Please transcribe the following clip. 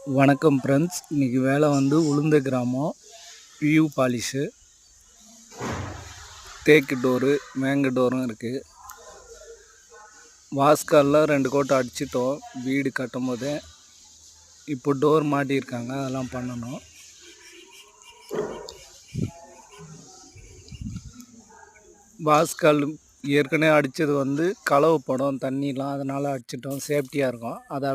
வணக்கம் ஃப்ரெண்ட்ஸ். இன்றைக்கி வேலை வந்து உளுந்த கிராமம் வியூ பாலிஷு, தேக்கு டோரு, மேங்கு டோரும் இருக்குது. வாஸ்காலில் 2 கோட்டை அடிச்சிட்டோம் வீடு கட்டும் போதே. இப்போ டோர் மாட்டியிருக்காங்க, அதெல்லாம் பண்ணணும். வாஸ்கால் ஏற்கனவே அடித்தது வந்து களவு படம் தண்ணிலாம், அதனால் அடிச்சிட்டோம், சேஃப்டியாக இருக்கும். அதை